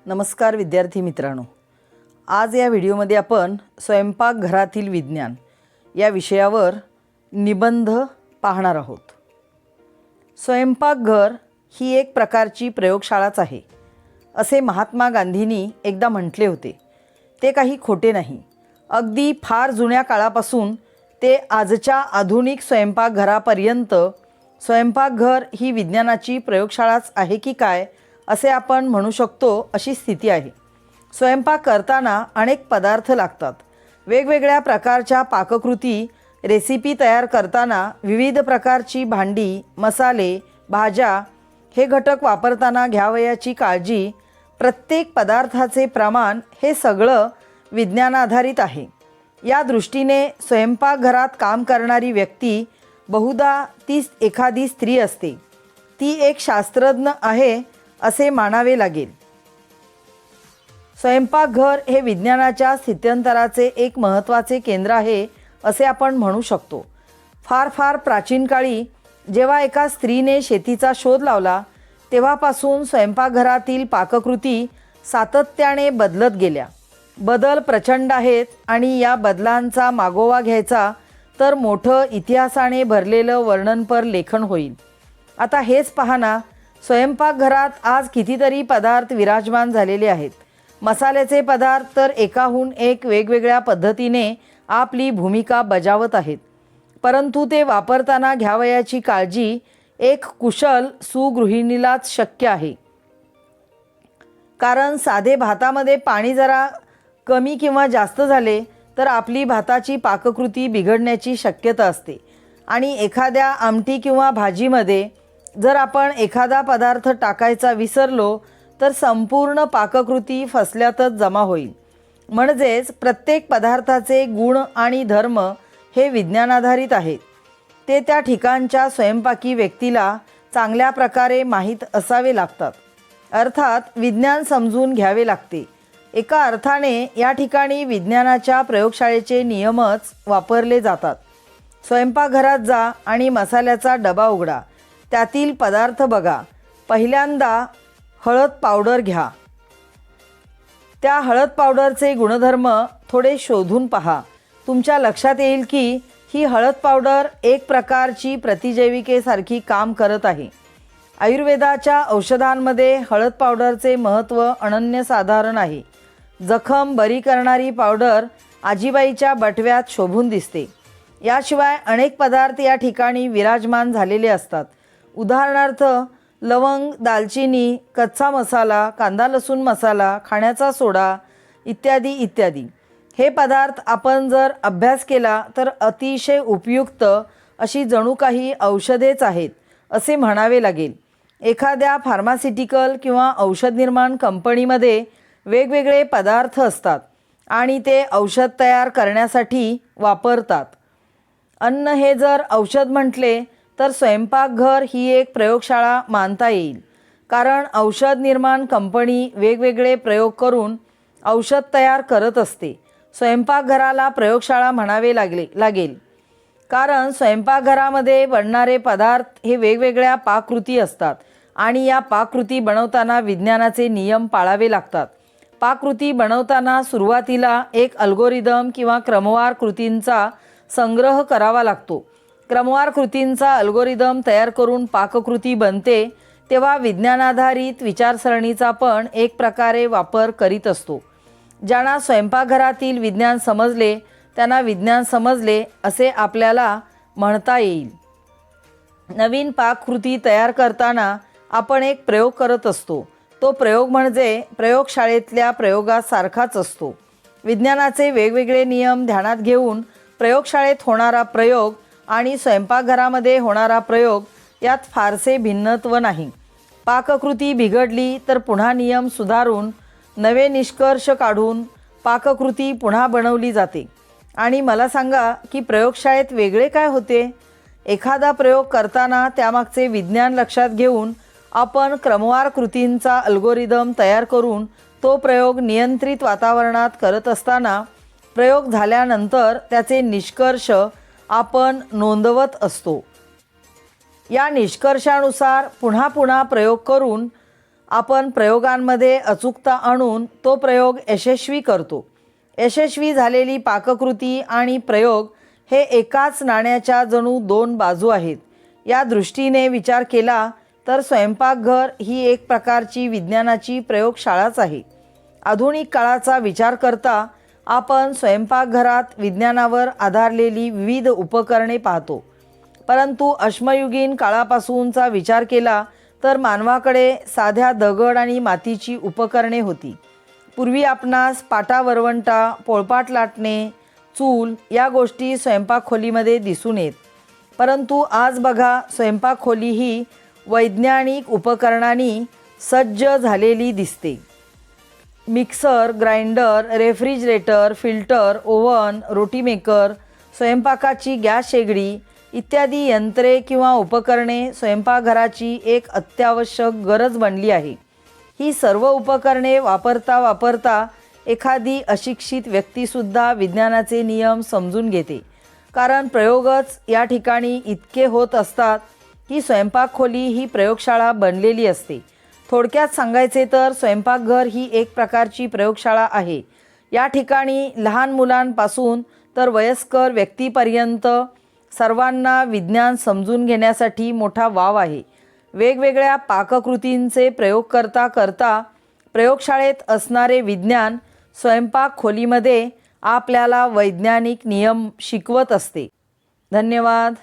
नमस्कार विद्यार्थी मित्रांनो, आज या व्हिडिओमध्ये आपण स्वयंपाकघरातील विज्ञान या विषयावर निबंध पाहणार आहोत। स्वयंपाकघर ही एक प्रकारची प्रयोगशाळाच आहे असे महात्मा गांधींनी एकदा म्हटले होते। ते काही खोटे नाही। अगदी फार जुन्या काळापासून ते आजच्या आधुनिक स्वयंपाकघरापर्यंत स्वयंपाकघर ही विज्ञानाची प्रयोगशाळाच आहे की काय असे आपण म्हणू शकतो अशी स्थिती आहे। स्वयंपाक करताना अनेक पदार्थ लागतात। वेगवेगळ्या प्रकारच्या पाककृती रेसिपी तयार करताना विविध प्रकारची भांडी, मसाले, भाज्या हे घटक वापरताना घ्यावयाची काळजी, प्रत्येक पदार्थाचे प्रमाण हे सगळं विज्ञानाधारित आहे। या दृष्टीने स्वयंपाकघरात काम करणारी व्यक्ती बहुधा ती एखादी स्त्री असते। ती एक शास्त्रज्ञ आहे असे मानावे लागेल। स्वयंपाकघर हे विज्ञानाच्या स्थित्यंतराचे एक महत्त्वाचे केंद्र आहे असे आपण म्हणू शकतो। फार प्राचीन काळी जेव्हा एका स्त्रीने शेतीचा शोध लावला तेव्हापासून स्वयंपाकघरातील पाककृती सातत्याने बदलत गेल्या। बदल प्रचंड आहेत आणि या बदलांचा मागोवा घ्यायचा तर मोठं इतिहासाने भरलेलं वर्णनपर लेखन होईल। आता हेच पहा ना, स्वयंपाकघरात आज कितीतरी पदार्थ विराजमान झालेले आहेत। मसाल्याचे पदार्थ तर एकाहून एक वेगवेगळ्या पद्धतीने आपली भूमिका बजावत आहेत, परंतु ते वापरताना घ्यावयाची काळजी एक कुशल सुगृहिणीलाच शक्य आहे। कारण साधे भातामध्ये पाणी जरा कमी किंवा जास्त झाले तर आपली भाताची पाककृती बिघडण्याची शक्यता असते आणि एखाद्या आमटी किंवा भाजीमध्ये जर आपण एखादा पदार्थ टाकायचा विसरलो तर संपूर्ण पाककृती फसल्यातच जमा होईल। म्हणजेच प्रत्येक पदार्थाचे गुण आणि धर्म हे विज्ञानाधारित आहेत। ते त्या ठिकाणच्या स्वयंपाकी व्यक्तीला चांगल्या प्रकारे माहीत असावे लागतात। अर्थात विज्ञान समजून घ्यावे लागते। एका अर्थाने या ठिकाणी विज्ञानाच्या प्रयोगशाळेचे नियमच वापरले जातात। स्वयंपाकघरात जा आणि मसाल्याचा डबा उघडा, त्यातील पदार्थ बघा। पहिल्यांदा हळद पावडर घ्या। त्या हळद पावडरचे गुणधर्म थोडे शोधून पहा। तुमच्या लक्षात येईल की ही हळद पावडर एक प्रकारची प्रतिजैविकेसारखी काम करत आहे। आयुर्वेदाच्या औषधांमध्ये हळद पावडरचे महत्त्व अनन्यसाधारण आहे। जखम बरी करणारी पावडर आजीबाईच्या बटव्यात शोभून दिसते। याशिवाय अनेक पदार्थ या ठिकाणी विराजमान झालेले असतात। उदाहरणार्थ लवंग, दालचिनी, कच्चा मसाला, कांदा लसूण मसाला, खाण्याचा सोडा इत्यादी इत्यादी। हे पदार्थ आपण जर अभ्यास केला तर अतिशय उपयुक्त अशी जणू काही औषधेच आहेत असे म्हणावे लागेल। एखाद्या फार्मास्युटिकल किंवा औषध निर्माण कंपनीमध्ये वेगवेगळे पदार्थ असतात आणि ते औषध तयार करण्यासाठी वापरतात। अन्न हे जर औषध म्हटले तर स्वयंपाकघर ही एक प्रयोगशाळा मानता येईल। कारण औषध निर्माण कंपनी वेगवेगळे प्रयोग करून औषध तयार करत असते। स्वयंपाकघराला प्रयोगशाळा म्हणावे लागेल कारण स्वयंपाकघरामध्ये बनणारे पदार्थ हे वेगवेगळ्या पाककृती असतात आणि या पाककृती बनवताना विज्ञानाचे नियम पाळावे लागतात। पाककृती बनवताना सुरुवातीला एक अल्गोरिदम किंवा क्रमवार कृतींचा संग्रह करावा लागतो। क्रमवार कृतींचा अल्गोरिदम तयार करून पाककृती बनते तेव्हा विज्ञानाधारित विचारसरणीचा पण एक प्रकारे वापर करीत असतो। ज्यांना स्वयंपाकघरातील विज्ञान समजले त्यांना विज्ञान समजले असे आपल्याला म्हणता येईल। नवीन पाककृती तयार करताना आपण एक प्रयोग करत असतो। तो प्रयोग म्हणजे प्रयोगशाळेतल्या प्रयोगासारखाच असतो। विज्ञानाचे वेगवेगळे नियम ध्यानात घेऊन प्रयोगशाळेत होणारा प्रयोग आणि स्वयंपाकघरामध्ये होणारा प्रयोग यात फारसे भिन्नत्व नाही। पाककृती बिघडली तर पुन्हा नियम सुधारून नवे निष्कर्ष काढून पाककृती पुन्हा बनवली जाते। आणि मला सांगा की प्रयोगशाळेत वेगळे काय होते? एखादा प्रयोग करताना त्यामागचे विज्ञान लक्षात घेऊन आपण क्रमवार कृतींचा अल्गोरिदम तयार करून तो प्रयोग नियंत्रित वातावरणात करत असताना प्रयोग झाल्यानंतर त्याचे निष्कर्ष आपण नोंदवत असतो। या निष्कर्षानुसार पुन्हा प्रयोग करून आपण प्रयोगांमध्ये अचूकता आणून तो प्रयोग यशस्वी करतो. यशस्वी झालेली पाककृती आणि प्रयोग हे एकाच नाण्याच्या जणू दोन बाजू आहेत. या दृष्टीने विचार केला तर स्वयंपाकघर ही एक प्रकारची विज्ञानाची प्रयोगशाळाच आहे. आधुनिक काळाचा विचार करता आपण स्वयंपाकघरात विज्ञानावर आधारलेली विविध उपकरणे पाहतो. परंतु अश्मयुगीन काळापासूनचा विचार केला तर मानवाकडे साध्या दगड आणि मातीची उपकरणे होती. पूर्वी आपणास पाटा वरवंटा, पोळपाट लाटणे, चूल या गोष्टी स्वयंपाकखोलीमध्ये दिसून येत. परंतु आज बघा, स्वयंपाकखोली ही वैज्ञानिक उपकरणांनी सज्ज झालेली दिसते. Mixer, grinder, refrigerator, filter, oven, roti maker, स्वयंपाकाची गॅस शेगडी इत्यादी यंत्रे किंवा उपकरणे स्वयंपाकघराची एक अत्यावश्यक गरज बनली आहे. ही सर्व उपकरणे वापरता वापरता एखादी अशिक्षित व्यक्तीसुद्धा विज्ञानाचे नियम समजून घेते. कारण प्रयोगच या ठिकाणी इतके होत असतात की स्वयंपाकखोली ही प्रयोगशाळा बनलेली असते. थोडक्यात सांगायचे तर स्वयंपाकघर ही एक प्रकारची प्रयोगशाळा आहे. या ठिकाणी लहान मुलांपासून तर वयस्कर व्यक्तीपर्यंत सर्वांना विज्ञान समजून घेण्यासाठी मोठा वाव आहे. वेगवेगळ्या पाककृतींचे प्रयोग करता करता प्रयोगशाळेत असणारे विज्ञान स्वयंपाकखोलीमध्ये आपल्याला वैज्ञानिक नियम शिकवत असते. धन्यवाद.